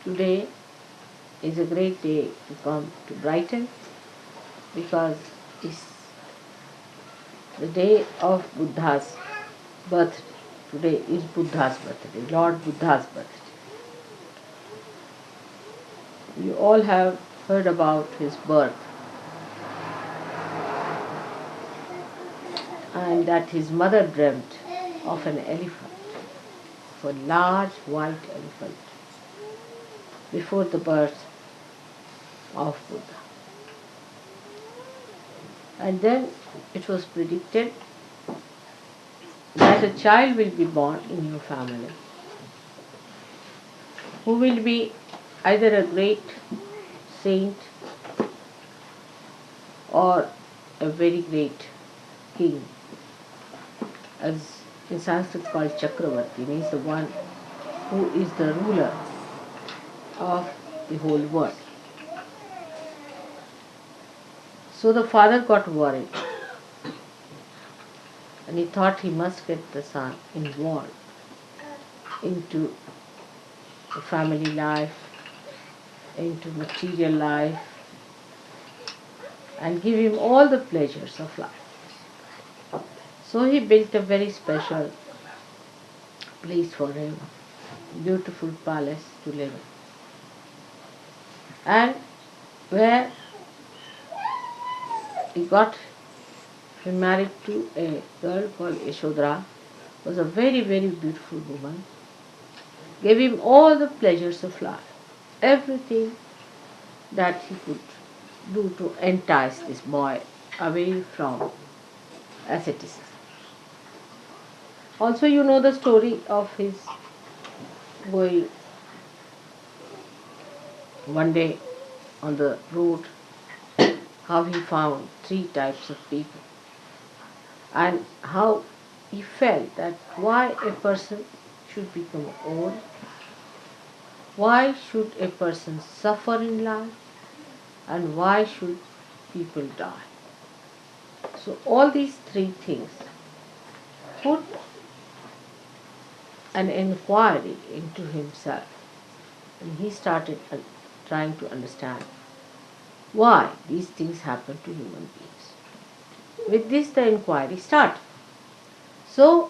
today is a great day to come to Brighton because it's the day of Buddha's birthday. Today is Buddha's birthday, Lord Buddha's birthday. You all have heard about his birth and that his mother dreamt of an elephant, of a large white elephant, before the birth of Buddha. And then it was predicted that a child will be born in your family who will be either a great saint or a very great king, as in Sanskrit called Chakravarti, means the one who is the ruler of the whole world. So the father got worried and he thought he must get the son involved into the family life, into material life, and give him all the pleasures of life. So he built a very special place for him, beautiful palace to live in. And where he got him married to a girl called Yashodhara, was a very, very beautiful woman, gave him all the pleasures of life, everything that he could do to entice this boy away from asceticism. Also, you know the story of his going one day on the road, how he found three types of people and how he felt that why a person should become old, why should a person suffer in life, and why should people die. So all these three things put an inquiry into himself, and he started trying to understand why these things happen to human beings. With this the inquiry started. So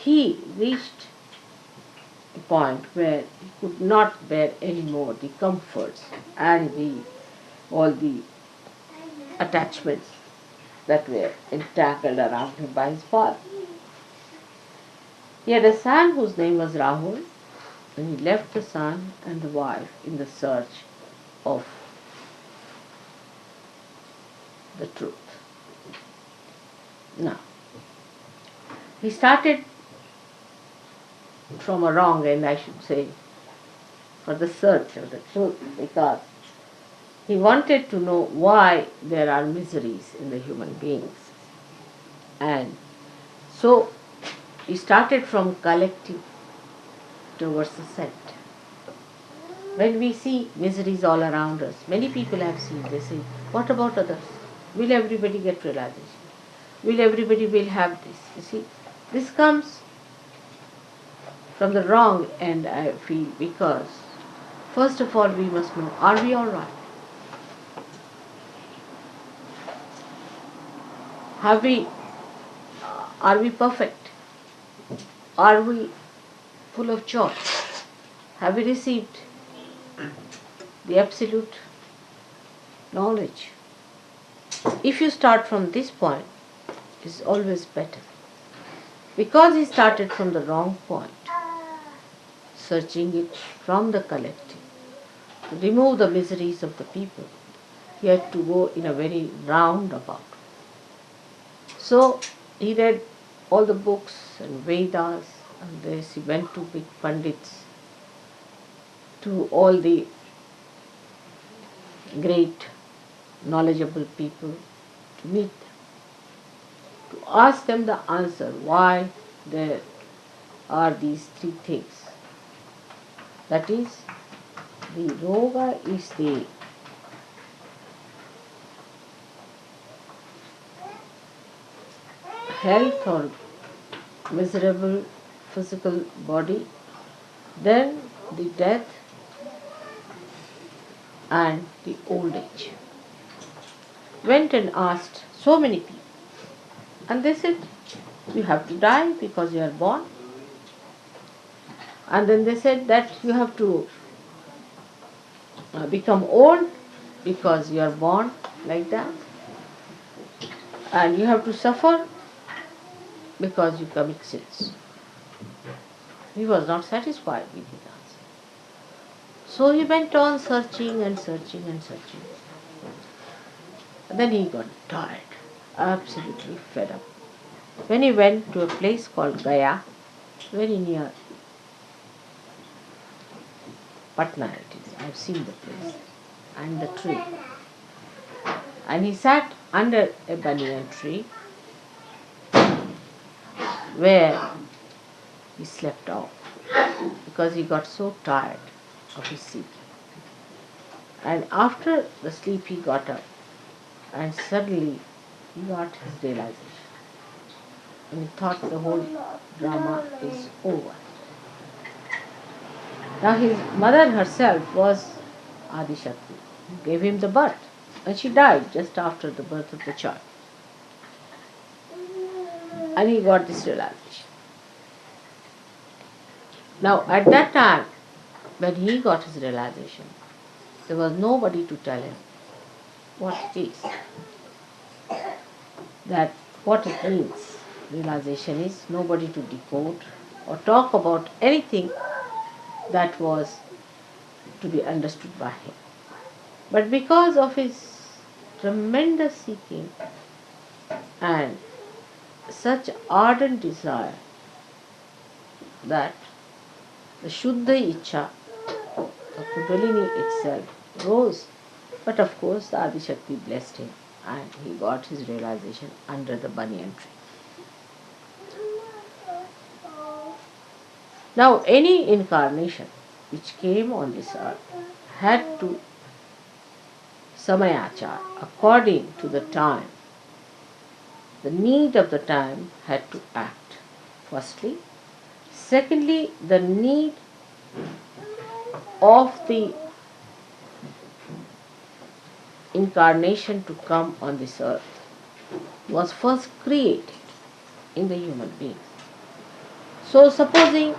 he reached a point where he could not bear any more the comforts and all the attachments that were entangled around him by his father. He had a son whose name was Rahul, and he left the son and the wife in the search of the truth. Now, he started from a wrong end, I should say, for the search of the truth, because he wanted to know why there are miseries in the human beings. And so he started from collective towards the center. When we see miseries all around us, many people have seen, they say, what about others? Will everybody get realization? Will everybody will have this? You see, this comes from the wrong end, I feel, because first of all we must know, are we all right? Are we perfect? Are we full of joy? Have we received the absolute knowledge? If you start from this point, it's always better. Because he started from the wrong point, searching it from the collective, to remove the miseries of the people, he had to go in a very roundabout. So he read all the books and Vedas, and this he went to big pandits, to all the great knowledgeable people, to meet them, to ask them the answer why there are these three things. That is, the roga is the health or miserable physical body then the death and the old age. Went and asked so many people, and they said, you have to die because you are born. And then they said that you have to become old because you are born like that. And you have to suffer because you commit sins. He was not satisfied with his answer. So he went on searching and searching and searching. Then he got tired, absolutely fed up. When he went to a place called Gaya, very near Patna it is, I have seen the place and the tree. And he sat under a banyan tree where he slept off because he got so tired of his seeking. And after the sleep he got up and suddenly he got his realization. And he thought the whole drama is over. Now his mother herself was Adi Shakti, who gave him the birth. And she died just after the birth of the child. And he got this realization. Now at that time, when he got his realization, there was nobody to tell him what it is. That what it means. Realization is nobody to decode or talk about anything that was to be understood by him. But because of his tremendous seeking and such ardent desire that the Shuddha Ichha, the Kundalini itself, rose. But of course the Adi Shakti blessed him and he got his realization under the banyan tree. Now any incarnation which came on this earth had to samayachar, according to the time, the need of the time had to act, firstly. Secondly, the need of the incarnation to come on this earth was first created in the human being. So supposing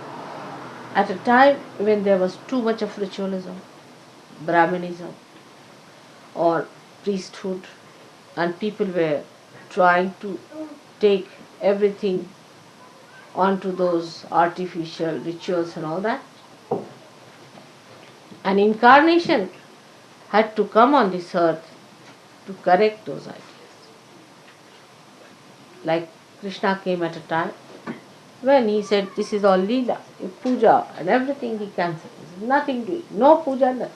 at a time when there was too much of ritualism, Brahmanism or priesthood, and people were trying to take everything onto those artificial rituals and all that, an incarnation had to come on this earth to correct those ideas. Like Krishna came at a time when he said, this is all Leela, puja and everything he cancelled. There's nothing to it, no puja, nothing.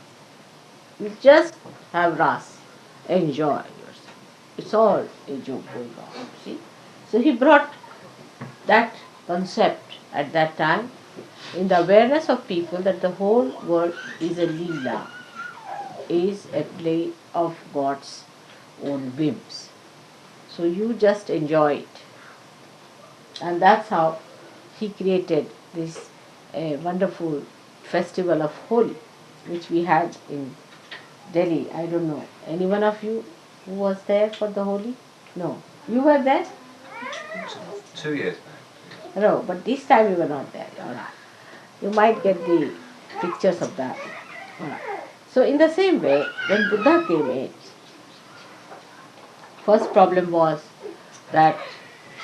You just have ras, enjoy yourself. It's all a joke going on, see. So he brought that concept at that time in the awareness of people that the whole world is a Leela, is a play of God's own whims. So you just enjoy it. And that's how he created this wonderful festival of Holi, which we had in Delhi. I don't know, any one of you who was there for the Holi? No. You were there? 2 years back. No, but this time you were not there. All right. You might get the pictures of that. All right. So in the same way, when Buddha came in, first problem was that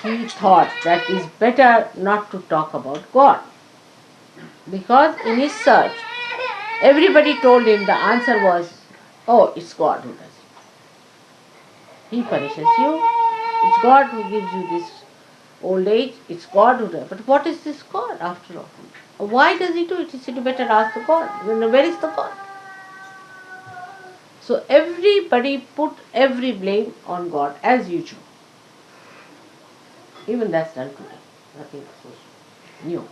he thought that it's better not to talk about God. Because in his search, everybody told him the answer was, oh, it's God who does it. He punishes you. It's God who gives you this old age. It's God who does it. But what is this God after all? Why does he do it? He said, you better ask the God. Where is the God? So everybody put every blame on God as usual. Even that's done today. Nothing so new.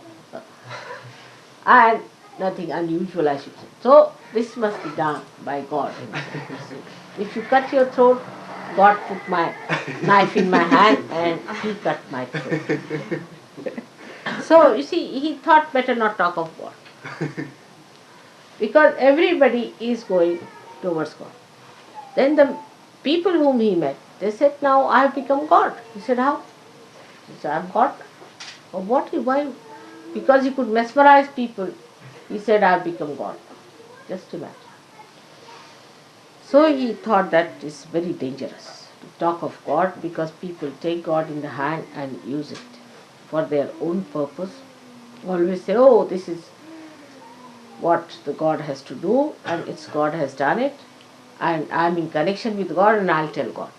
And nothing unusual, I should say. So this must be done by God himself. If you cut your throat, God put my knife in my hand and he cut my throat. So you see, he thought better not talk of God. Because everybody is going towards God. Then the people whom he met, they said, now I have become God. He said, how? He said, I am God. Oh, what? Why? Because he could mesmerize people. He said, I have become God. Just imagine. So he thought that is very dangerous to talk of God, because people take God in the hand and use it for their own purpose. Always say, oh, this is what the God has to do, and it's God has done it, and I'm in connection with God and I'll tell God.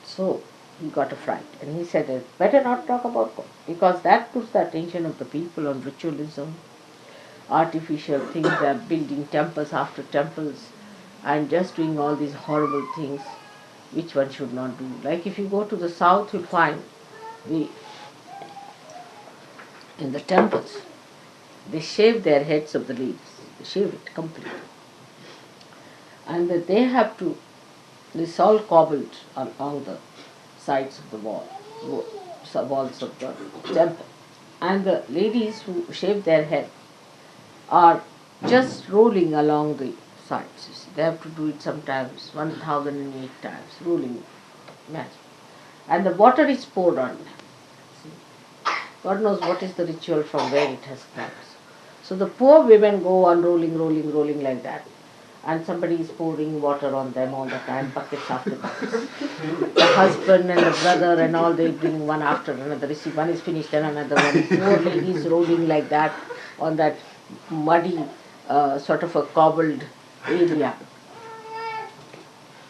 So he got a fright and he said, better not talk about God, because that puts the attention of the people on ritualism, artificial things. They are building temples after temples and just doing all these horrible things which one should not do. Like if you go to the south, you'll find in the temples, they shave their heads of the leaves. They shave it completely. And that they have to, this all cobbled along the sides of the walls of the temple. And the ladies who shave their head are just rolling along the sides. You see, they have to do it sometimes 1008 times, rolling. Imagine. And the water is poured on them. See, God knows what is the ritual from where it has come. So the poor women go on rolling like that. And somebody is pouring water on them all the time, buckets after buckets. The husband and the brother and all, they bring one after another. You see, one is finished and another one. Poor ladies rolling like that on that muddy, sort of a cobbled area.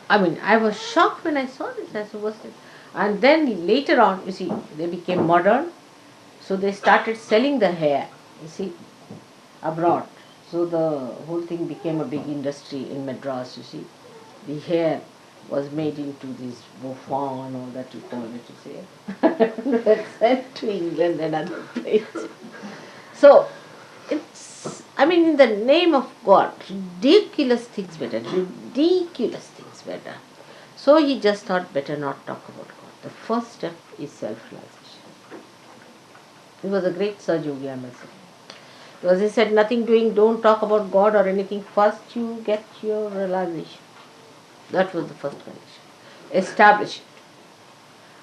I mean, I was shocked when I saw this. I said, what's this? And then later on, you see, they became modern. So they started selling the hair, you see, abroad. So the whole thing became a big industry in Madras, you see. The hair was made into this bouffant and all that you call it, you see. That's sent to England and other places. So, it's, I mean, in the name of God, ridiculous things were done. Ridiculous things were done. So he just thought, better not talk about God. The first step is self-realization. He was a great Saj Yogi, I must say. Because he said, nothing doing, don't talk about God or anything. First you get your realization. That was the first condition. Establish it.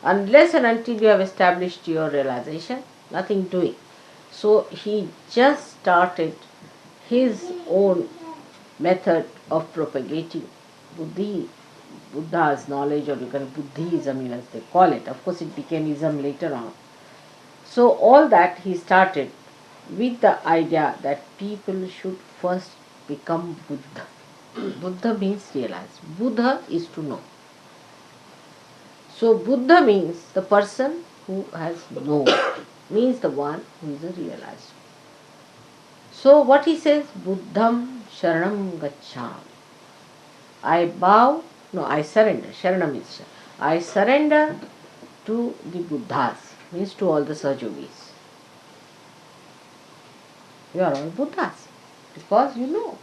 Unless and until you have established your realization, nothing doing. So he just started his own method of propagating Buddha's knowledge, or you can Buddhism, as they call it. Of course it became Ism later on. So all that he started with the idea that people should first become Buddha. Buddha means realize. Buddha is to know. So Buddha means the person who has known, means the one who is a realizer. So what he says, Buddham Sharanam Gaccham. I surrender. Sharanam is I surrender to the Buddhas, means to all the Sahajogis. You are all Buddhas, because you know.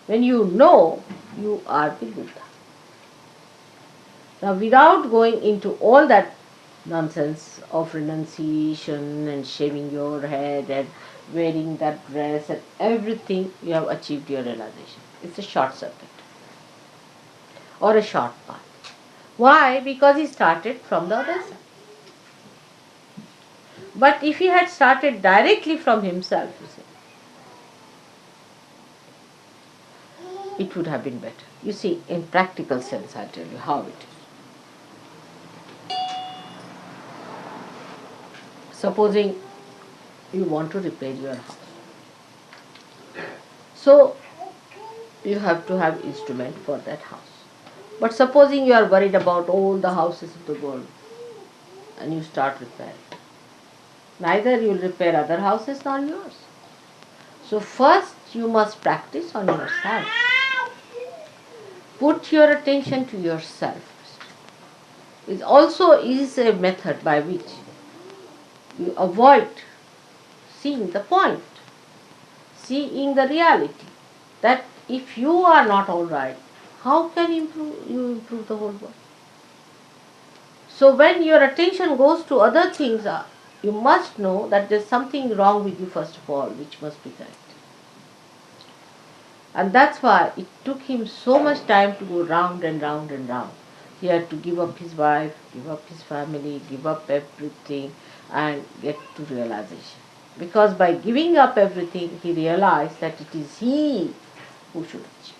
When you know, you are the Buddha. Now, without going into all that nonsense of renunciation and shaving your head and wearing that dress and everything, you have achieved your realization. It's a short circuit or a short path. Why? Because he started from the other side. But if he had started directly from himself, you see, it would have been better. You see, in practical sense, I'll tell you how it is. Supposing you want to repair your house. So, you have to have instrument for that house. But supposing you are worried about all the houses of the world and you start repairing. Neither you will repair other houses nor yours. So first you must practice on yourself. Put your attention to yourself. It also is a method by which you avoid seeing the point, seeing the reality. That if you are not all right, how can you improve the whole world? So when your attention goes to other things, you must know that there is something wrong with you first of all, which must be corrected. And that's why it took him so much time to go round and round and round. He had to give up his wife, give up his family, give up everything and get to realization. Because by giving up everything, he realized that it is he who should achieve.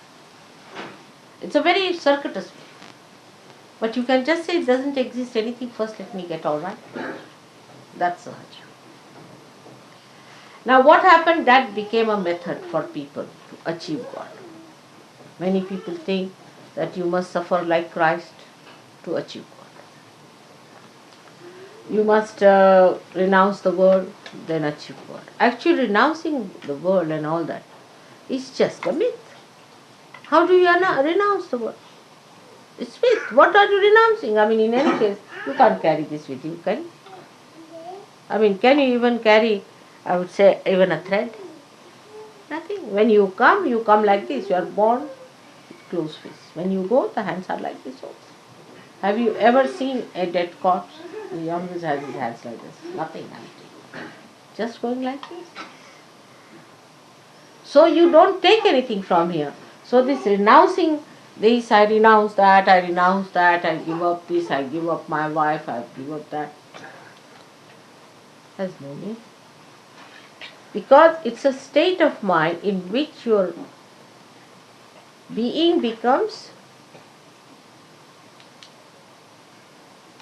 It's a very circuitous way. But you can just say it doesn't exist anything, first let me get all right. That's Sahaja. Now what happened? That became a method for people to achieve God. Many people think that you must suffer like Christ to achieve God. You must renounce the world, then achieve God. Actually, renouncing the world and all that is just a myth. How do you renounce the world? It's myth. What are you renouncing? I mean, in any case, you can't carry this with you, can you? I mean, can you even carry, I would say, even a thread? Nothing. When you come like this. You are born with closed fists. When you go, the hands are like this also. Have you ever seen a dead corpse? He always has his hands like this. Nothing empty. Just going like this. So you don't take anything from here. So this renouncing this, I renounce that, I give up this, I give up my wife, I give up that. Has no meaning. Because it's a state of mind in which your being becomes,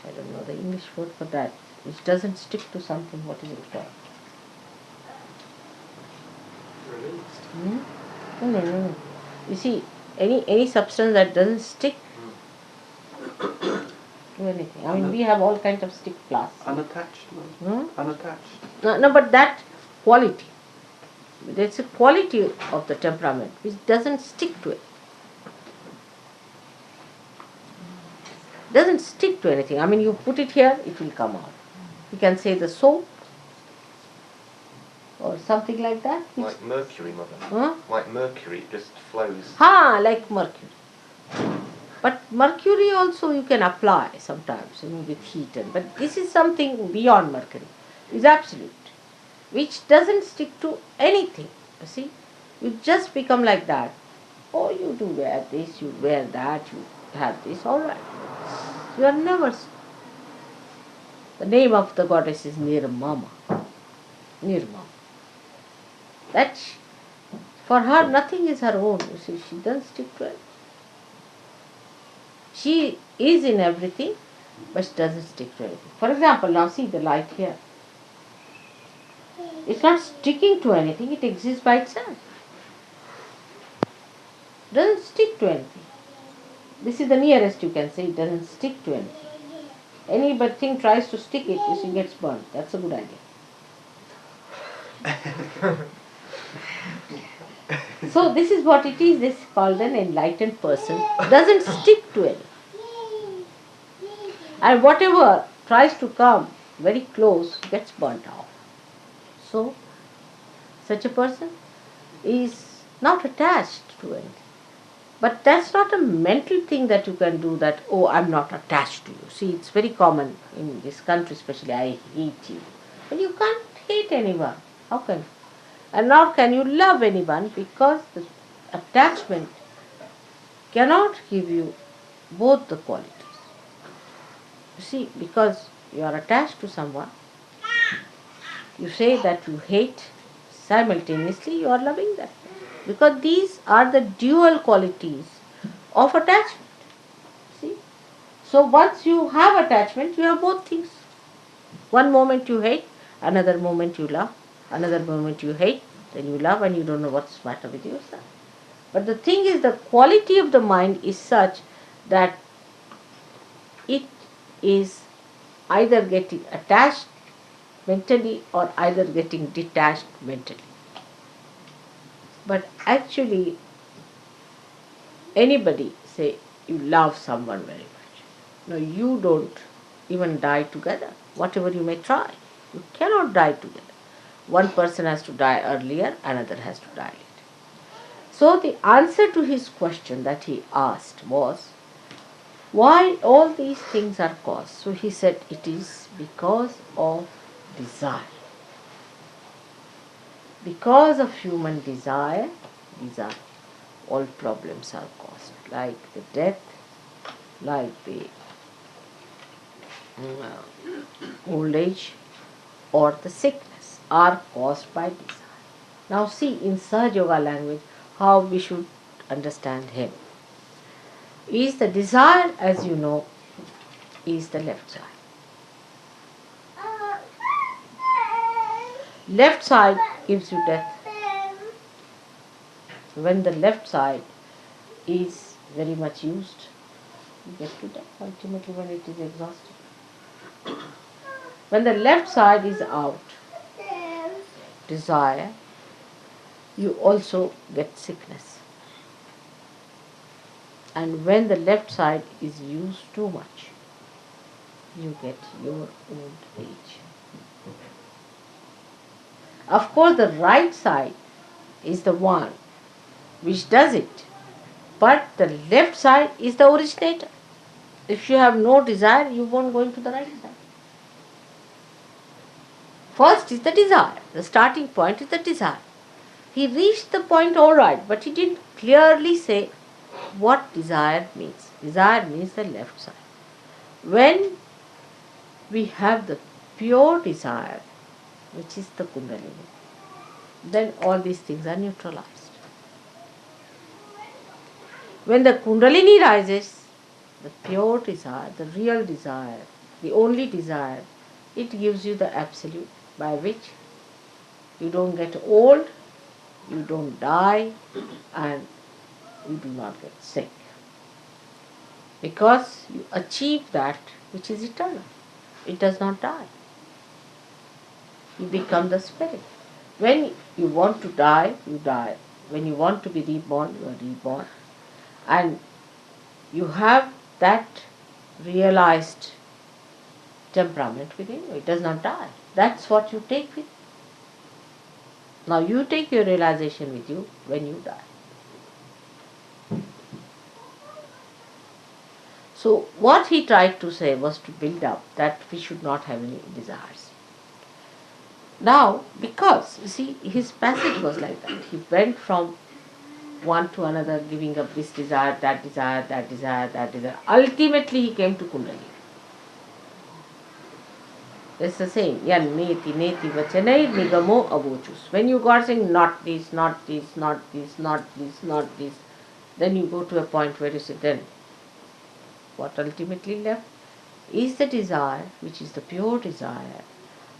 I don't know the English word for that, which doesn't stick to something. What is it called? No. You see, any substance that doesn't stick to anything. I mean, we have all kinds of stick plasts. Unattached. Unattached. No, but that quality. There's a quality of the temperament which doesn't stick to it. Doesn't stick to anything. I mean, you put it here, it will come out. You can say the soap or something like that. Like mercury, mother. Huh? Like mercury, it just flows. Like mercury. But mercury also you can apply sometimes, with heat. But this is something beyond mercury. It's absolute, which doesn't stick to anything. You see, you just become like that. Oh, you do wear this, you wear that, you have this, all right. You are never. The name of the goddess is Nirmama. Nirmama. That for her nothing is her own. You see, she doesn't stick to it. She is in everything, but she doesn't stick to anything. For example, now see the light here. It's not sticking to anything, it exists by itself. Doesn't stick to anything. This is the nearest you can say, it doesn't stick to anything. Any but thing tries to stick it, you see, gets burnt. That's a good idea. So this is what it is. This is called an enlightened person. Doesn't stick to anything. And whatever tries to come very close gets burnt off. So, such a person is not attached to anything. But that's not a mental thing that you can do that, oh, I'm not attached to you. See, it's very common in this country especially, I hate you. But you can't hate anyone. How can you? And nor can you love anyone, because the attachment cannot give you both the qualities. You see, because you are attached to someone, you say that you hate, simultaneously you are loving that. Because these are the dual qualities of attachment. See? So once you have attachment, you have both things. One moment you hate, another moment you love, another moment you hate, then you love and you don't know what's the matter with yourself. But the thing is, the quality of the mind is such that it is either getting attached mentally or either getting detached mentally. But actually, anybody say you love someone very much. No, you don't even die together, whatever you may try. You cannot die together. One person has to die earlier, another has to die later. So the answer to his question that he asked was, why all these things are caused? So he said, it is because of desire. Because of human desire. all problems are caused, like the death, like the old age, or the sickness are caused by desire. Now see in Sahaja Yoga language how we should understand him. Is the desire, as you know, is the left side. Left side gives you death. When the left side is very much used, you get to death ultimately when it is exhausted. When the left side is out, desire, you also get sickness. And when the left side is used too much, you get your old age. Of course, the right side is the one which does it, but the left side is the originator. If you have no desire, you won't go into the right side. First is the desire. The starting point is the desire. He reached the point all right, but he didn't clearly say what desire means. Desire means the left side. When we have the pure desire, which is the Kundalini, then all these things are neutralized. When the Kundalini rises, the pure desire, the real desire, the only desire, it gives you the absolute by which you don't get old, you don't die, and you do not get sick. Because you achieve that which is eternal. It does not die. You become the spirit. When you want to die, you die. When you want to be reborn, you are reborn. And you have that realized temperament within you. It does not die. That's what you take with you. Now you take your realization with you when you die. So what he tried to say was to build up that we should not have any desires. Now, because, you see, his passage was like that. He went from one to another, giving up this desire, that desire, that desire, that desire. Ultimately he came to Kundalini. It's the same. Yan neti neti vachanai nigamo avochus. When you got saying not this, not this, not this, not this, not this, then you go to a point where you say, then what ultimately left is the desire, which is the pure desire.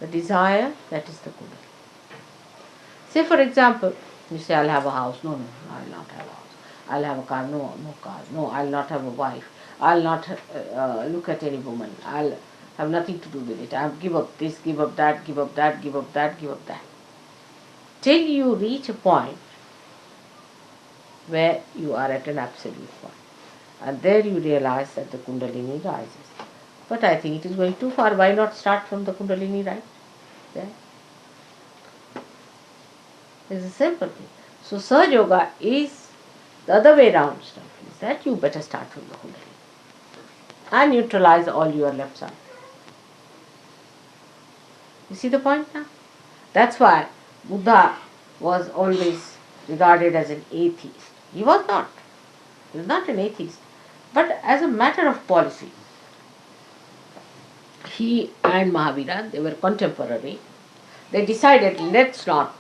The desire, that is the Kundalini. Say for example, you say, I'll have a house. No, I'll not have a house. I'll have a car. No, no car. No, I'll not have a wife. I'll not look at any woman. I'll have nothing to do with it. I'll give up this, give up that, give up that, give up that, give up that. Till you reach a point where you are at an absolute point. And there you realize that the Kundalini rises. But I think it is going too far. Why not start from the Kundalini, right? There. It's a simple thing. So Sahaja Yoga is the other way around stuff. Is that you better start from the Kundalini and neutralize all your left side. You see the point now? That's why Buddha was always regarded as an atheist. He was not. He was not an atheist. But as a matter of policy, he and Mahavira, they were contemporary. They decided, let's not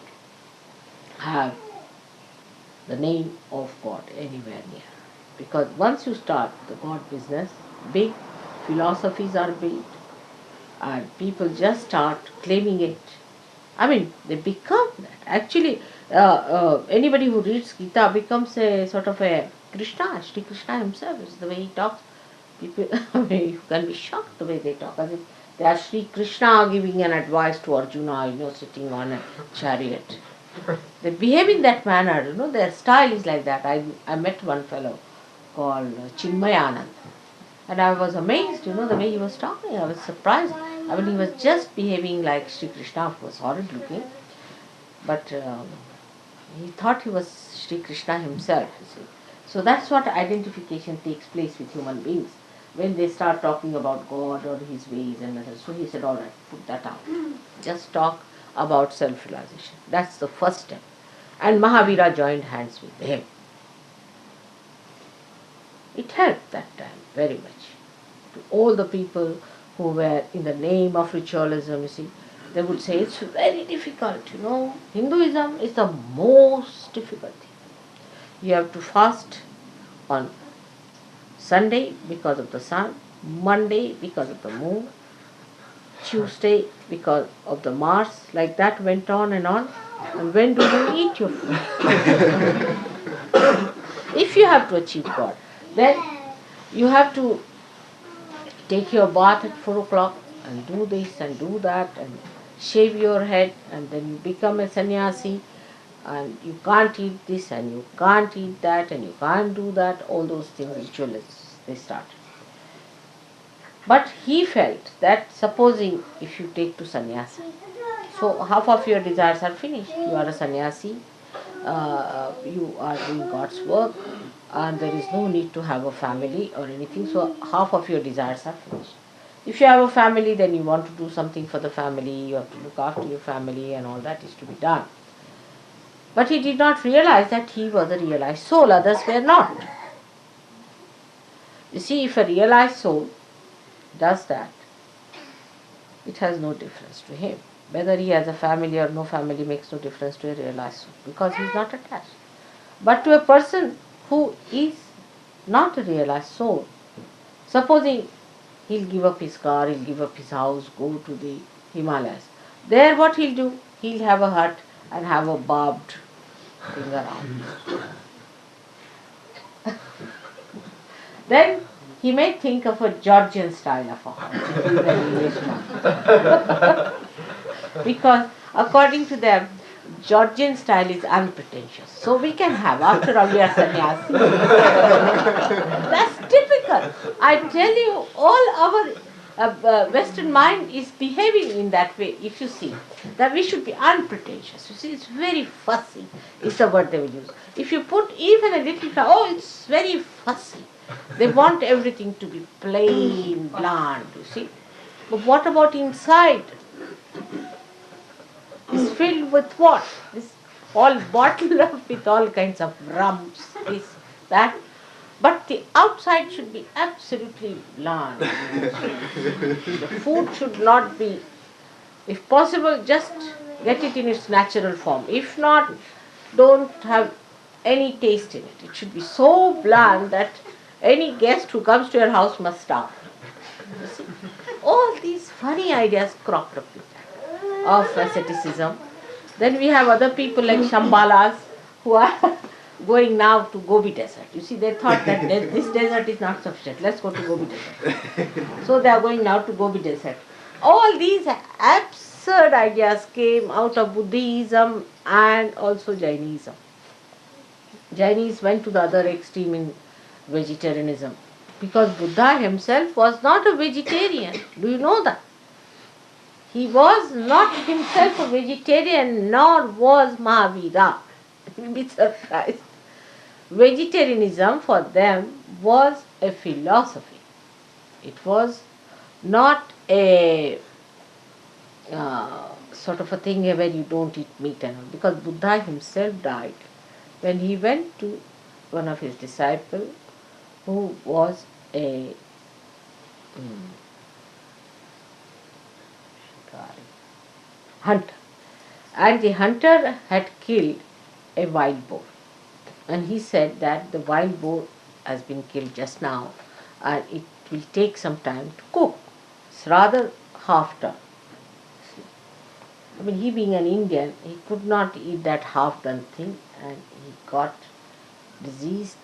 have the name of God anywhere near. Because once you start the God business, big philosophies are built and people just start claiming it. I mean, they become that. Actually, anybody who reads Gita becomes a sort of a Krishna. Shri Krishna himself is the way he talks. People, I mean, you can be shocked the way they talk, as if they are Shri Krishna giving an advice to Arjuna, sitting on a chariot. They behave in that manner, their style is like that. I met one fellow called Chinmayanand, and I was amazed, the way he was talking. I was surprised. I mean, he was just behaving like Shri Krishna, of course, horrid looking, but he thought he was Shri Krishna himself, you see. So that's what identification takes place with human beings. When they start talking about God or His ways and others. So he said, all right, put that out. Just talk about self-realization. That's the first step. And Mahavira joined hands with him. It helped that time very much. To all the people who were in the name of ritualism, you see, they would say it's very difficult, Hinduism is the most difficult thing. You have to fast on Sunday because of the sun, Monday because of the moon, Tuesday because of the Mars, like that went on and on. And when do you eat your food? If you have to achieve God, then you have to take your bath at 4 o'clock and do this and do that and shave your head, and then you become a sannyasi, and you can't eat this and you can't eat that and you can't do that, all those things ritualists they started. But he felt that supposing if you take to sannyasa, so half of your desires are finished. You are a sannyasi, you are doing God's work, and there is no need to have a family or anything, so half of your desires are finished. If you have a family, then you want to do something for the family, you have to look after your family, and all that is to be done. But he did not realize that he was a realized soul, others were not. You see, if a realized soul does that, it has no difference to him. Whether he has a family or no family makes no difference to a realized soul, because he is not attached. But to a person who is not a realized soul, supposing he'll give up his car, he'll give up his house, go to the Himalayas. There what he'll do? He'll have a hut and have a barbed thing around. Then he may think of a Georgian style of a house, if he is an Englishman. Because according to them, Georgian style is unpretentious. So we can have, after all we are sannyasi. That's typical. I tell you, all our Western mind is behaving in that way, if you see. That we should be unpretentious. You see, it's very fussy, is the word they will use. If you put even a little flower, oh, it's very fussy. They want everything to be plain, bland, you see. But what about inside? It's filled with what? This all bottled up with all kinds of rums, this, that. But the outside should be absolutely bland. The food should not be, if possible, just get it in its natural form. If not, don't have any taste in it. It should be so bland that any guest who comes to your house must starve. You see? All these funny ideas cropped up with that, of asceticism. Then we have other people like Shambhalas who are going now to Gobi Desert. You see, they thought that this desert is not sufficient. Let's go to Gobi Desert. So they are going now to Gobi Desert. All these absurd ideas came out of Buddhism and also Jainism. Jainis went to the other extreme in vegetarianism, because Buddha himself was not a vegetarian. Do you know that? He was not himself a vegetarian, nor was Mahavira. You'll be surprised. Vegetarianism for them was a philosophy. It was not a sort of a thing where you don't eat meat and all. Because Buddha himself died when he went to one of his disciples who was a hunter. And the hunter had killed a wild boar. And he said that the wild boar has been killed just now and it will take some time to cook. It's rather half done. I mean, he being an Indian, he could not eat that half done thing, and he got diseased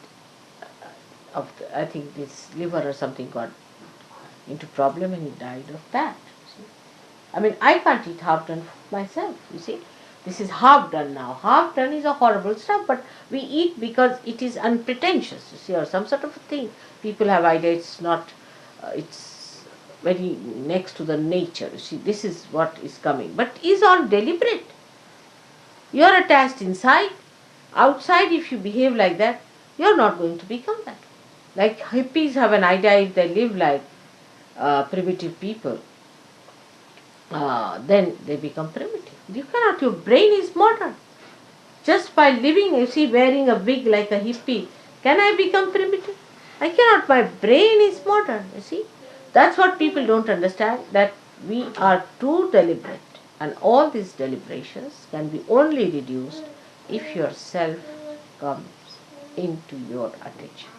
of I think this liver or something got into problem and he died of that. See? I mean, I can't eat half done food myself, you see. This is half done now. Half done is a horrible stuff, but we eat because it is unpretentious, you see, or some sort of a thing. People have idea it's not, it's very next to the nature, you see, this is what is coming. But is all deliberate. You are attached inside. Outside, if you behave like that, you are not going to become that. Like hippies have an idea, if they live like primitive people, then they become primitive. You cannot, your brain is modern. Just by living, you see, wearing a wig like a hippie, can I become primitive? I cannot, my brain is modern, you see. That's what people don't understand, that we are too deliberate. And all these deliberations can be only reduced if your self comes into your attention.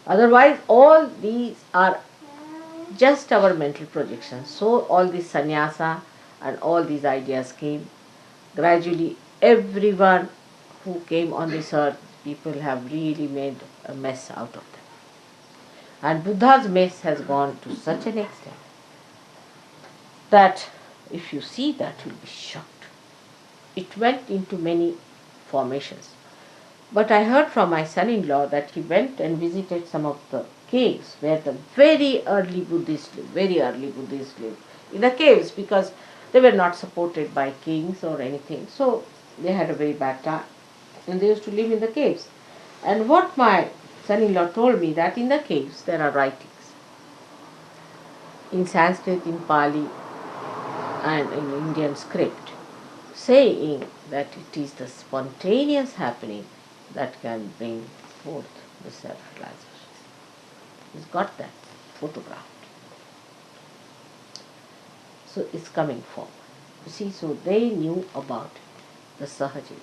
Otherwise, all these are just our mental projections. So all this sannyasa and all these ideas came. Gradually, everyone who came on this earth, people have really made a mess out of them. And Buddha's mess has gone to such an extent that if you see that, you'll be shocked. It went into many formations. But I heard from my son-in-law that he went and visited some of the caves where the very early Buddhists lived in the caves, because they were not supported by kings or anything. So they had a very bad time. And they used to live in the caves. And what my son-in-law told me, that in the caves there are writings in Sanskrit, in Pali, and in Indian script, saying that it is the spontaneous happening that can bring forth the self-realization. He's got that photographed. So it's coming forward. You see, so they knew about the Sahaja.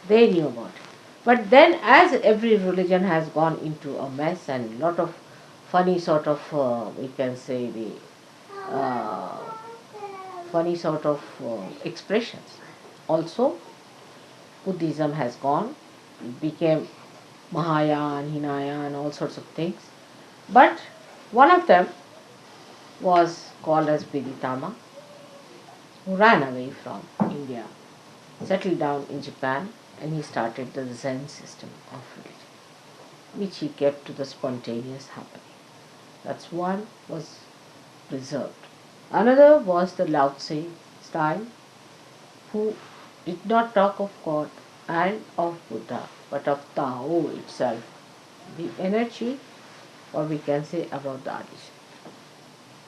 They knew about it. But then, as every religion has gone into a mess and a lot of funny sort of, we can say, the funny sort of expressions. Also, Buddhism has gone, it became Mahayana, Hinayana, all sorts of things. But one of them was called as Viditama, who ran away from India, settled down in Japan, and he started the Zen system of religion, which he kept to the spontaneous happening. That's one was preserved. Another was the Lao Tse style, who did not talk of God and of Buddha, but of Tao itself, the energy, or we can say about the Adisha.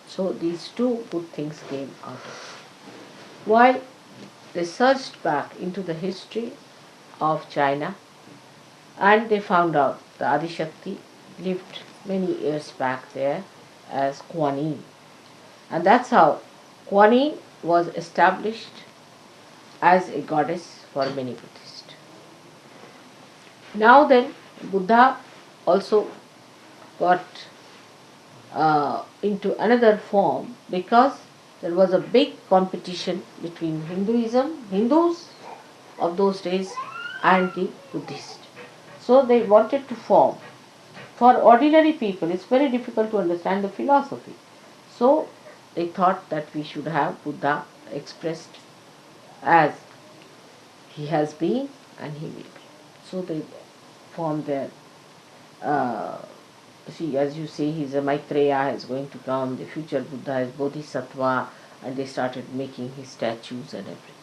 So these two good things came out of it. While they searched back into the history of China, and they found out the Adishakti lived many years back there as Kuan Yin. And that's how Kuan Yin was established as a goddess for many Buddhists. Now then, Buddha also got into another form, because there was a big competition between Hindus of those days, and the Buddhists. So they wanted to form. For ordinary people, it's very difficult to understand the philosophy. So they thought that we should have Buddha expressed as he has been and he will be. So they formed their, see, as you say, he's a Maitreya is going to come, the future Buddha is Bodhisattva, and they started making his statues and everything.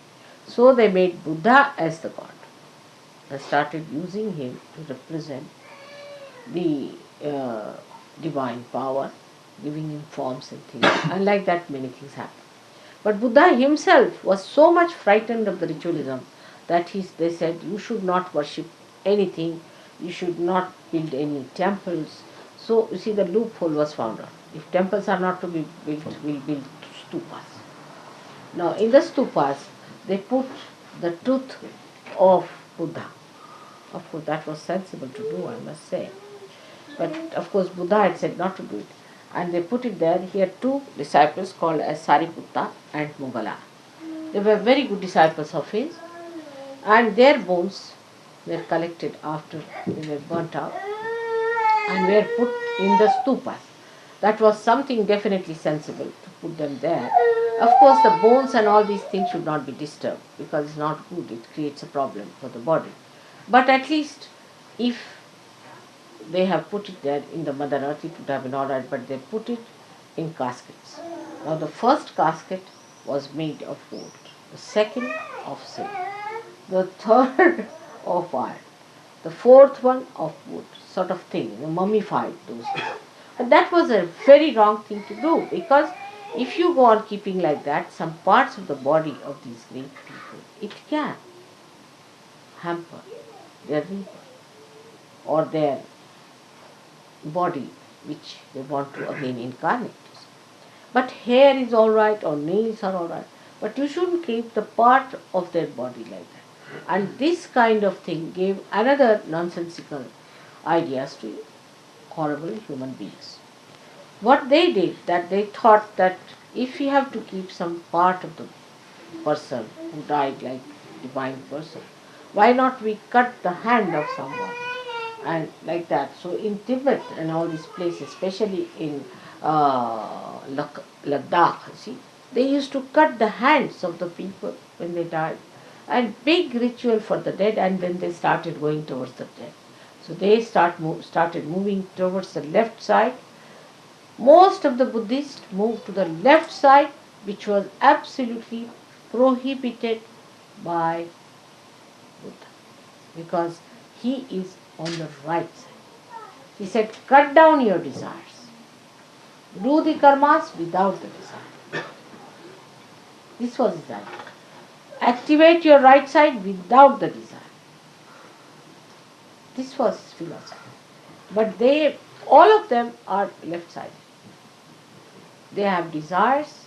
So they made Buddha as the god. They started using him to represent the divine power, giving him forms and things. And like that, many things happened. But Buddha himself was so much frightened of the ritualism that they said, you should not worship anything, you should not build any temples. So, you see, the loophole was found out. If temples are not to be built, we'll build stupas. Now, in the stupas, they put the tooth of Buddha. Of course, that was sensible to do, I must say. But, of course, Buddha had said not to do it. And they put it there. He had two disciples called as Sariputta and Mogala. They were very good disciples of his. And their bones were collected after they were burnt out and were put in the stupas. That was something definitely sensible to put them there. Of course, the bones and all these things should not be disturbed, because it's not good. It creates a problem for the body. But at least if they have put it there in the Mother Earth, it would have been all right, but they put it in caskets. Now the first casket was made of gold, the second of silver, the third of iron, the fourth one of wood, sort of thing, mummified those things. But that was a very wrong thing to do, because if you go on keeping like that, some parts of the body of these great people, it can hamper their rebirth or their body which they want to again incarnate. But hair is alright or nails are alright, but you shouldn't keep the part of their body like that. And this kind of thing gave another nonsensical ideas to horrible human beings. What they did, that they thought that if we have to keep some part of the person who died like divine person, why not we cut the hand of someone and like that. So in Tibet and all these places, especially in Ladakh, see, they used to cut the hands of the people when they died, and big ritual for the dead, and then they started going towards the dead. So they started moving towards the left side. Most of the Buddhists moved to the left side, which was absolutely prohibited by Buddha, because he is on the right side. He said, cut down your desires. Do the karmas without the desire. This was his idea. Activate your right side without the desire. This was his philosophy. But all of them are left-sided. They have desires,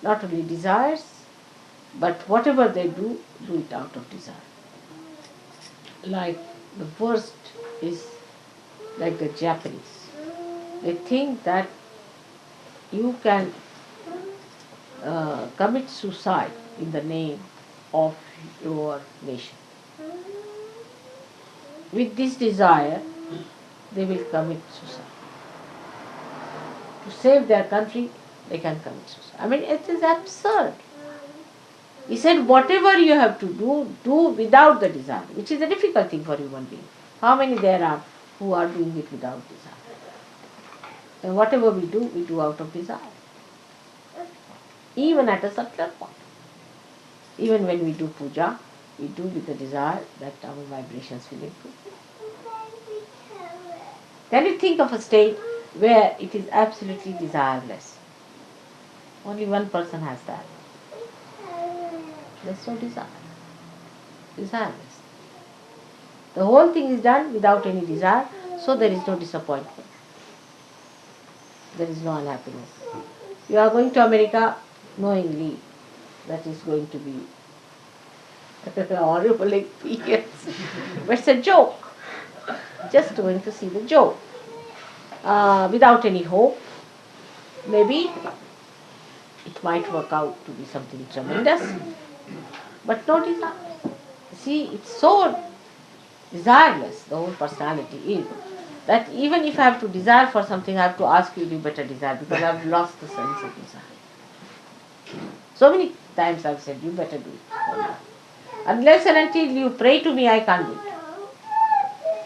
not only desires, but whatever they do it out of desire. Like the worst is like the Japanese. They think that you can commit suicide in the name of your nation. With this desire, they will commit suicide. To save their country, they can commit suicide. I mean, it is absurd. He said, whatever you have to do without the desire, which is a difficult thing for human being. How many there are who are doing it without desire? And whatever we do out of desire. Even at a subtler point. Even when we do puja, we do with the desire that our vibrations will improve. Can you think of a state where it is absolutely desireless? Only one person has that. There's no desire. Desireless. The whole thing is done without any desire, so there is no disappointment. There is no unhappiness. You are going to America knowingly that is going to be a horrible experience. But it's a joke. Just going to see the joke. Without any hope. Maybe it might work out to be something tremendous. But no desire. See, it's so desireless, the whole personality is, that even if I have to desire for something, I have to ask you better desire, because I have lost the sense of desire. So many times I have said, you better do it. Unless and until you pray to me, I can't do it.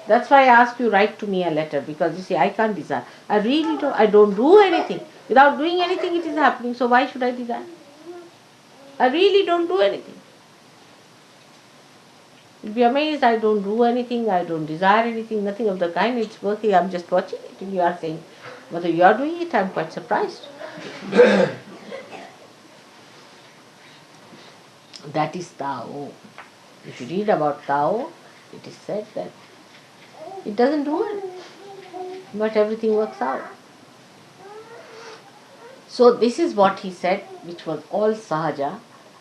That's why I ask you, write to me a letter, because you see, I can't desire. I don't do anything. Without doing anything, it is happening, so why should I desire? I really don't do anything. You'll be amazed, I don't do anything, I don't desire anything, nothing of the kind, it's working, I'm just watching it. And you are saying, whether you are doing it, I'm quite surprised. That is Tao. If you read about Tao, it is said that it doesn't do anything, but everything works out. So this is what he said, which was all Sahaja,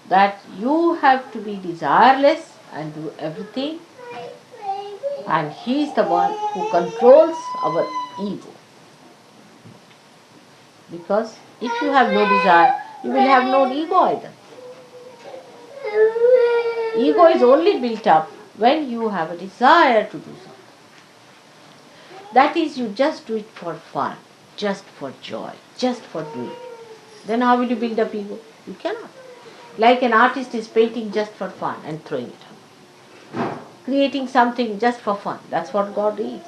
that you have to be desireless and do everything, and he is the one who controls our ego. Because if you have no desire, you will have no ego either. Ego is only built up when you have a desire to do something. That is, you just do it for fun, just for joy, just for doing. Then how will you build up ego? You cannot. Like an artist is painting just for fun and throwing it out. Creating something just for fun. That's what God is.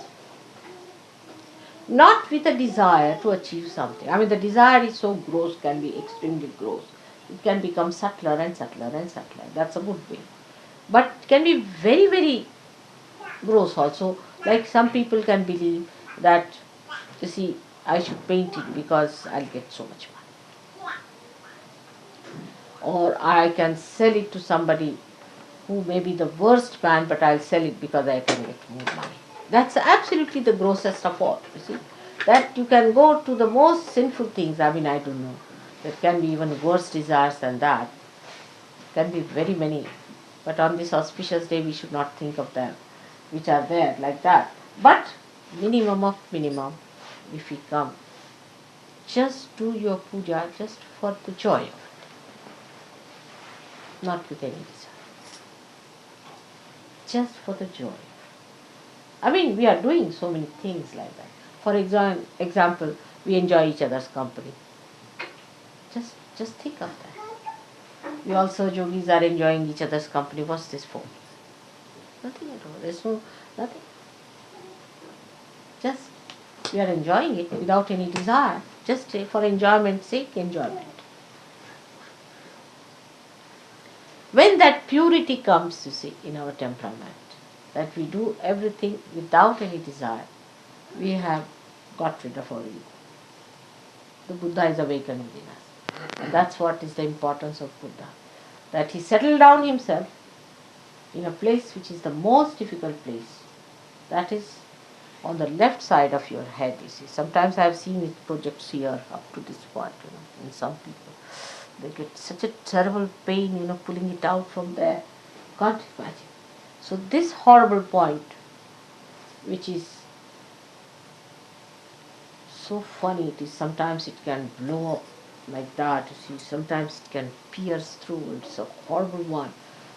Not with a desire to achieve something. I mean, the desire is so gross, can be extremely gross. It can become subtler and subtler and subtler. That's a good way. But it can be very, very gross also. Like some people can believe that, you see, I should paint it because I'll get so much money. Or I can sell it to somebody who may be the worst man, but I'll sell it because I can get more money. That's absolutely the grossest of all, you see. That you can go to the most sinful things, I don't know. There can be even worse desires than that. Can be very many. But on this auspicious day we should not think of them, which are there like that. But minimum of minimum, if we come, just do your puja just for the joy of it, not with any desire. Just for the joy. We are doing so many things like that. For example, we enjoy each other's company. Just think of that. We also, yogis, are enjoying each other's company. What's this for? Nothing at all. There's nothing. Just we are enjoying it without any desire. Just for enjoyment's sake, enjoyment. When that purity comes, you see, in our temperament, that we do everything without any desire, we have got rid of our ego. The Buddha is awakened within us. And that's what is the importance of Buddha. That he settled down himself in a place which is the most difficult place. That is on the left side of your head, you see. Sometimes I have seen it projects here up to this point, in some people. They get such a terrible pain, pulling it out from there. Can't imagine. So this horrible point, which is so funny, it is sometimes it can blow up like that, you see. Sometimes it can pierce through. It's a horrible one,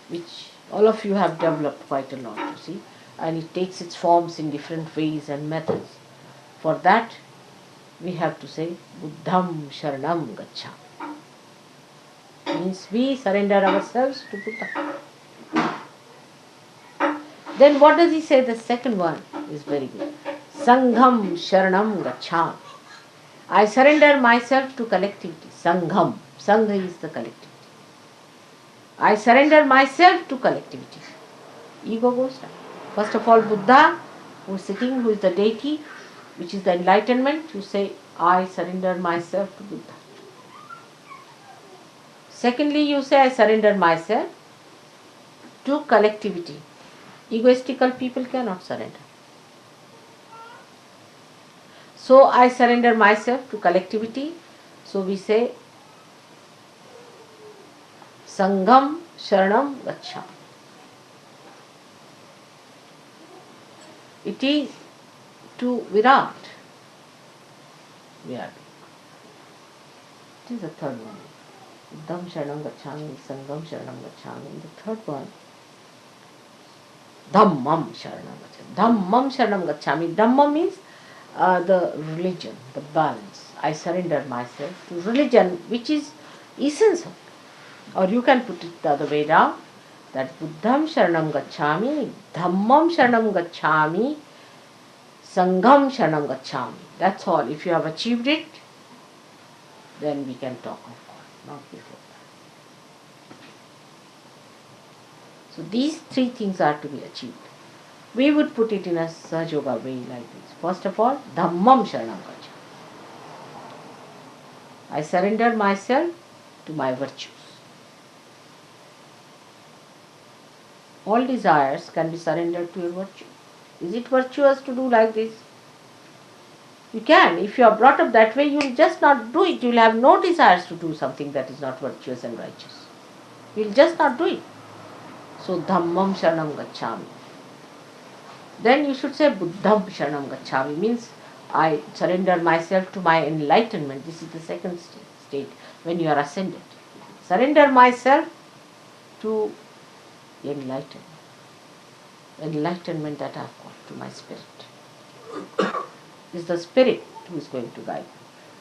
which all of you have developed quite a lot, you see. And it takes its forms in different ways and methods. For that, we have to say, Buddham Sharanam Gacchami. Means we surrender ourselves to Buddha. Then what does he say? The second one is very good. Sangham Sharanam Gacchami. I surrender myself to collectivity. Sangham. Sangha is the collectivity. I surrender myself to collectivity. Ego goes down. First of all, Buddha, who is sitting, who is the deity, which is the enlightenment, you say, I surrender myself to Buddha. Secondly, you say, I surrender myself to collectivity. Egoistical people cannot surrender. So, I surrender myself to collectivity. So, we say, Sangham Sharanam Gacchami. It is to Virat. It is the third one. Buddham Sharanam Gacchami, Sangham Sharanam Gacchami. The third one, Dhammam Sharanam Gacchami. Dhammam Sharanam Gacchami. Dhamma means the religion, the balance. I surrender myself to religion, which is essence of it. Or you can put it the other way down, that Buddham Sharanam Gacchami, Dhammam Sharanam Gacchami, Sangham Sharanam Gacchami. That's all. If you have achieved it, then we can talk of God, not before that. So these three things are to be achieved. We would put it in a Sahaja Yoga way like this. First of all, Dhammam Sharanam Gacchami. I surrender myself to my virtues. All desires can be surrendered to your virtue. Is it virtuous to do like this? You can. If you are brought up that way, you will just not do it. You will have no desires to do something that is not virtuous and righteous. You will just not do it. So, Dhammam Sharanam Gacchami. Then you should say Buddham Sharanam Gacchami. Means I surrender myself to my enlightenment. This is the second state when you are ascended. Surrender myself to enlightenment. Enlightenment that I have got to my spirit. Is the spirit who is going to guide me.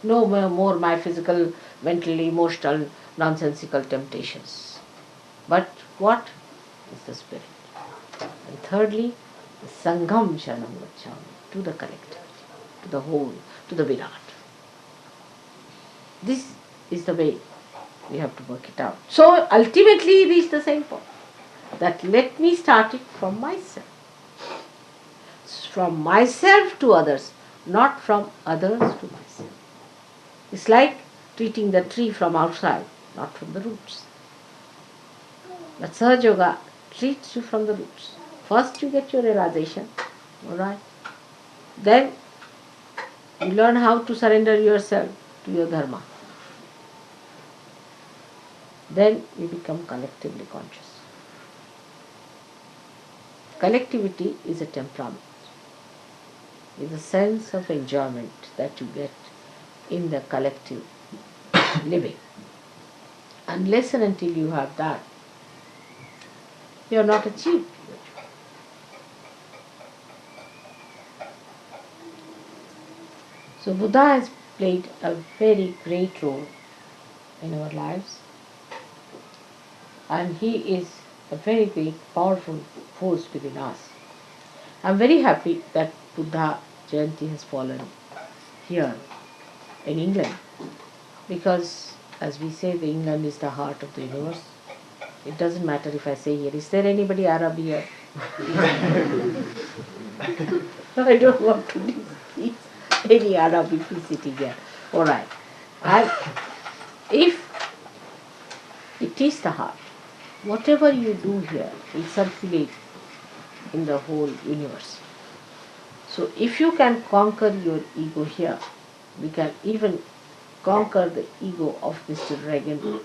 No more my physical, mental, emotional, nonsensical temptations. But what is the spirit? And thirdly, the Sangham Sharanam Gacchami, to the collectivity, to the whole, to the Virat. This is the way we have to work it out. So ultimately reach the same point. That let me start it from myself. From myself to others, not from others to myself. It's like treating the tree from outside, not from the roots. But Sahaja Yoga treats you from the roots. First you get your realization, Alright? Then you learn how to surrender yourself to your dharma. Then you become collectively conscious. Collectivity is a temperament. It's a sense of enjoyment that you get in the collective living. Unless and until you have that, you are not achieved. So Buddha has played a very great role in our lives, and he is a very great powerful force within us. I am very happy that Buddha Jayanti has fallen here in England, because as we say, the England is the heart of the universe. It doesn't matter if I say here, is there anybody Arab here? I don't want to displease any Arab if he's sitting here. Alright. And if it is the heart, whatever you do here will circulate in the whole universe. So if you can conquer your ego here, we can even conquer the ego of Mr. Reagan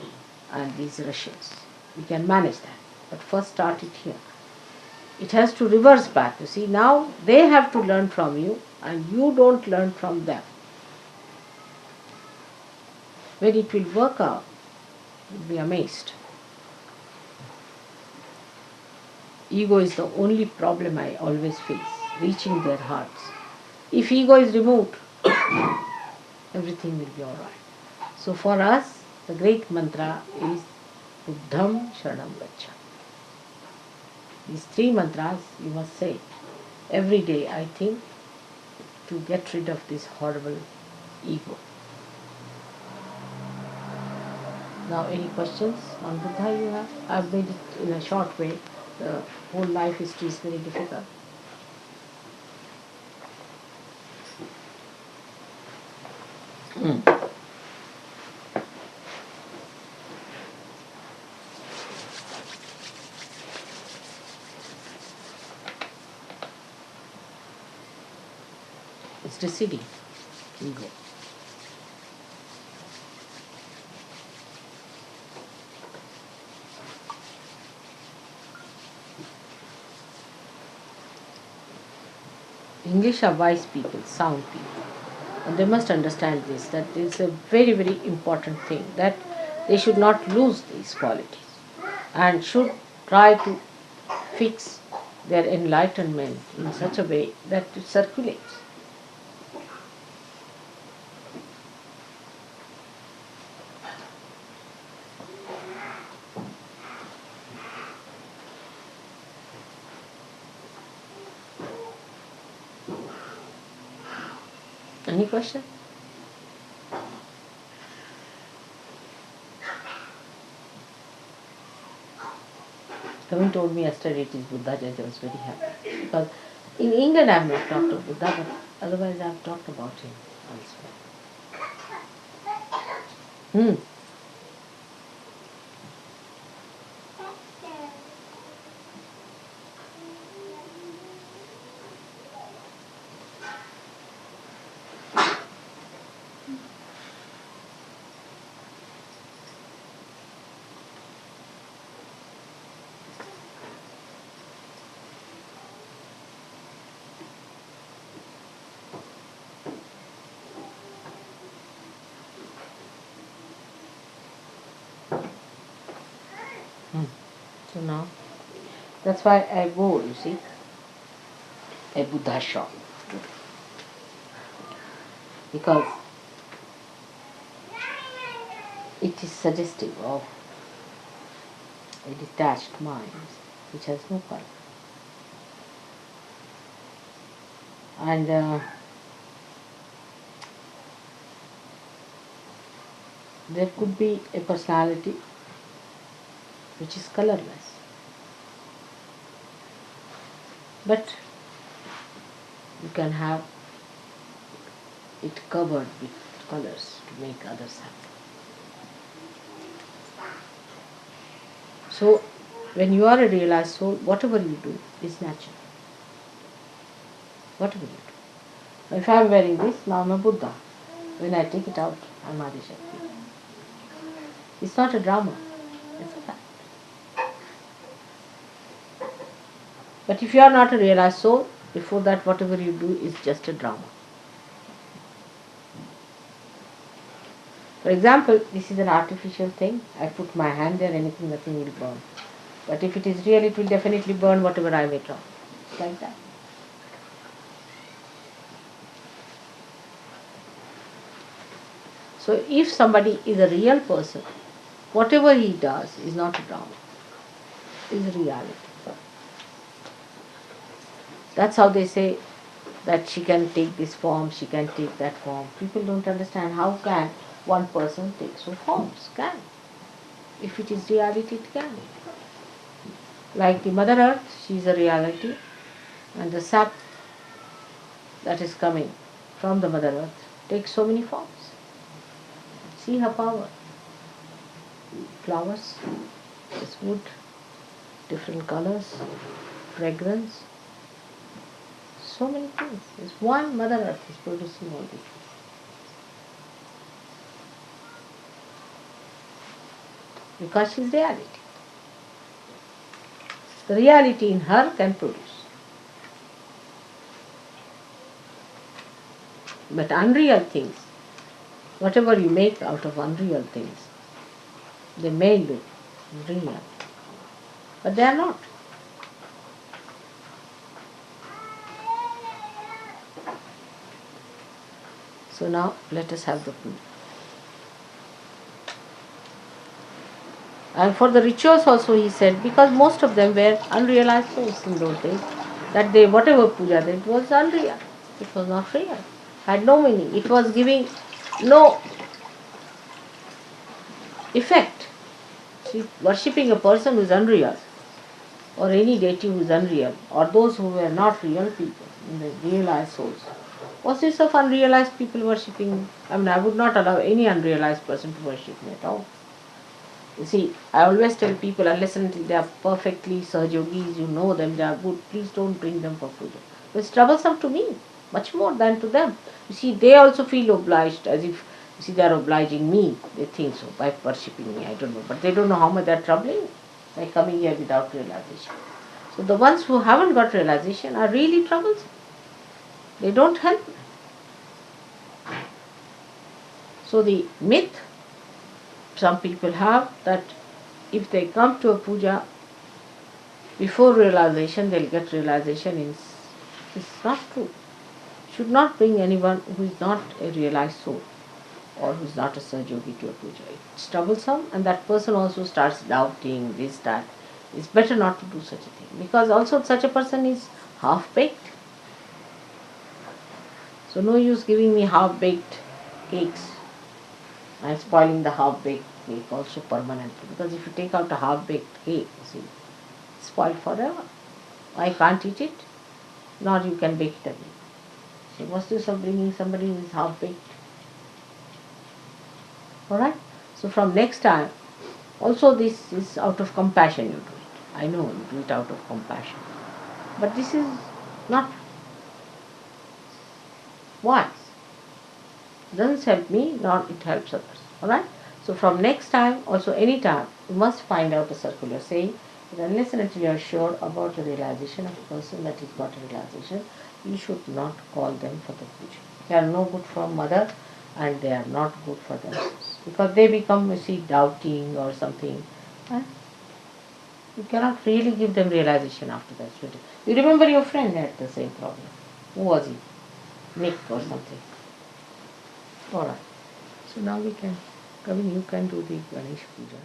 and these Russians. We can manage that. But first start it here. It has to reverse back. You see, now they have to learn from you and you don't learn from them. When it will work out, you'll be amazed. Ego is the only problem I always face, reaching their hearts. If ego is removed, everything will be alright. So for us, the great mantra is Buddham Sharanam Gacchami. These three mantras you must say every day, I think, to get rid of this horrible ego. Now, any questions on Buddha you have? I've made it in a short way. The whole life history is very difficult. It's receding, ego. English are wise people, sound people. And they must understand this, that it's a very, very important thing, that they should not lose these qualities and should try to fix their enlightenment in such a way that it circulates. Any question? Kavin told me yesterday it is Buddha Jayanti. I was very happy. Because in England I have not talked of Buddha, but otherwise I have talked about him elsewhere. So now, that's why I wore, you see, a Buddha shawl. Because it is suggestive of a detached mind which has no color. And there could be a personality which is colorless. But you can have it covered with colors to make others happy. So, when you are a realized soul, whatever you do is natural. whatever you do. If I am wearing this, now I am a Buddha. When I take it out, I am Adi Shakti. It's not a drama, it's a fact. But if you are not a realized soul, before that whatever you do is just a drama. For example, this is an artificial thing. I put my hand there, anything, nothing will burn. But if it is real, it will definitely burn whatever I may try. It's like that. So if somebody is a real person, whatever he does is not a drama, is reality. That's how they say that she can take this form, she can take that form. People don't understand how can one person take so forms. Can. If it is reality, it can. Like the Mother Earth, she is a reality, and the sap that is coming from the Mother Earth takes so many forms. See her power. Flowers, this wood, different colors, fragrance, so many things. This one Mother Earth is producing all this. Because she is reality. The reality in her can produce. But unreal things, whatever you make out of unreal things, they may look real, but they are not. So now let us have the puja. And for the rituals also he said, because most of them were unrealized souls in those days, that they, whatever puja they did was unreal. It was not real. Had no meaning. It was giving no effect. See, worshipping a person who is unreal, or any deity who is unreal, or those who were not real people, the realized souls. What's this of unrealized people worshipping? I mean, I would not allow any unrealized person to worship me at all. You see, I always tell people, unless until they are perfectly Sahajogis, you know them, they are good, please don't bring them for puja. It's troublesome to me, much more than to them. You see, they also feel obliged, as if, you see, they are obliging me. They think so, by worshipping me, I don't know. But they don't know how much they are troubling me by coming here without realization. So the ones who haven't got realization are really troublesome. They don't help me. So the myth some people have, that if they come to a puja before realization, they'll get realization. It's not true. Should not bring anyone who is not a realized soul or who is not a Sahajogi to a puja. It's troublesome, and that person also starts doubting this, that. It's better not to do such a thing, because also such a person is half-baked. So no use giving me half-baked cakes. I'm spoiling the half-baked cake also permanently, because if you take out a half-baked cake, see, it's spoiled forever. I can't eat it, nor you can bake it again. See, what's the use of bringing somebody who is half-baked? Alright? So from next time, also this is out of compassion you do it. I know you do it out of compassion. But this is not wise. It doesn't help me, nor it helps others. Alright? So from next time, also any time, you must find out a circular saying that unless and until you are sure about the realization of a person that has got a realization, you should not call them for the puja. They are no good for mother, and they are not good for themselves. Because they become, you see, doubting or something. You cannot really give them realization after that. You remember your friend had the same problem. Who was he? Nick or something. Alright. So now we can, Kavin, you can do the Ganesh Puja.